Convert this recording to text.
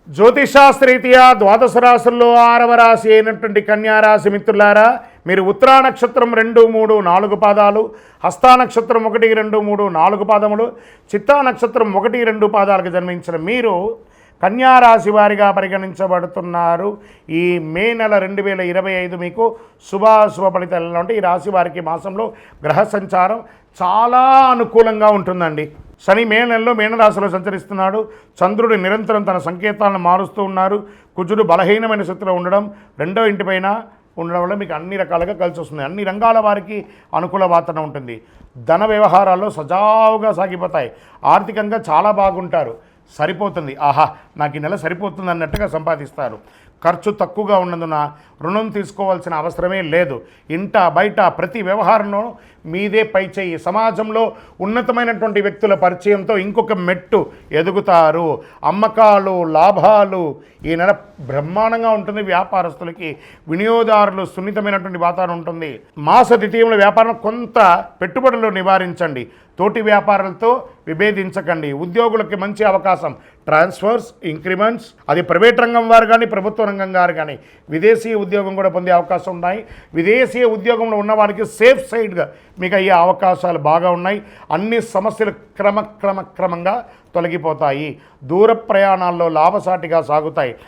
జ్యోతిషాస్త్రీత్యా ద్వాదశ రాశుల్లో 6వ రాశి అయినటువంటి కన్యారాశి మిత్రులారా, మీరు ఉత్తరా నక్షత్రం 2, 3, 4 పాదాలు, హస్తా నక్షత్రం 1, 2, 3, 4 పాదములు, చిత్తా నక్షత్రం 1, 2 పాదాలకు జన్మించిన మీరు కన్యారాశి వారిగా పరిగణించబడుతున్నారు. ఈ మే నెల 2025 మీకు శుభాశుభ ఫలితాలు అంటే ఈ రాశి వారికి మాసంలో గ్రహ సంచారం చాలా అనుకూలంగా ఉంటుందండి. శని మే నెలలో మీనరాశిలో సంచరిస్తున్నాడు. చంద్రుడు నిరంతరం తన సంకేతాలను మారుస్తూ ఉన్నారు. కుజుడు బలహీనమైన స్థితిలో ఉండడం, 2వ ఇంటిపైన ఉండడం వల్ల మీకు అన్ని రకాలుగా కలిసి వస్తుంది. అన్ని రంగాల వారికి అనుకూల వాతావరణం ఉంటుంది. ధన వ్యవహారాల్లో సజావుగా సాగిపోతాయి. ఆర్థికంగా చాలా బాగుంటారు. సరిపోతుంది, ఆహా నాకు ఈ నెల సరిపోతుంది అన్నట్టుగా సంపాదిస్తారు. ఖర్చు తక్కువగా ఉన్నందున రుణం తీసుకోవాల్సిన అవసరమే లేదు. ఇంట బయట ప్రతి వ్యవహారంలో మీదే పై చేయి. సమాజంలో ఉన్నతమైనటువంటి వ్యక్తుల పరిచయంతో ఇంకొక మెట్టు ఎదుగుతారు. అమ్మకాలు, లాభాలు ఈ నెల బ్రహ్మాండంగా ఉంటుంది. వ్యాపారస్తులకి, వినియోగదారులు సున్నితమైనటువంటి వాతావరణం ఉంటుంది. మాస ద్వితీయంలో వ్యాపారం కొంత పెట్టుబడులు నివారించండి. తోటి వ్యాపారాలతో విభేదించకండి. ఉద్యోగులకి మంచి అవకాశం, ట్రాన్స్ఫర్స్, ఇంక్రిమెంట్స్, అది ప్రైవేట్ రంగం వారు కానీ ప్రభుత్వ రంగం వారు కానీ విదేశీయ ఉద్యోగం కూడా పొందే అవకాశం ఉన్నాయి. విదేశీయ ఉద్యోగంలో ఉన్న వారికి సేఫ్ సైడ్గా మీకు అయ్యే అవకాశాలు బాగా ఉన్నాయి. అన్ని సమస్యలు క్రమంగా తొలగిపోతాయి. దూర ప్రయాణాల్లో లాభసాటిగా సాగుతాయి.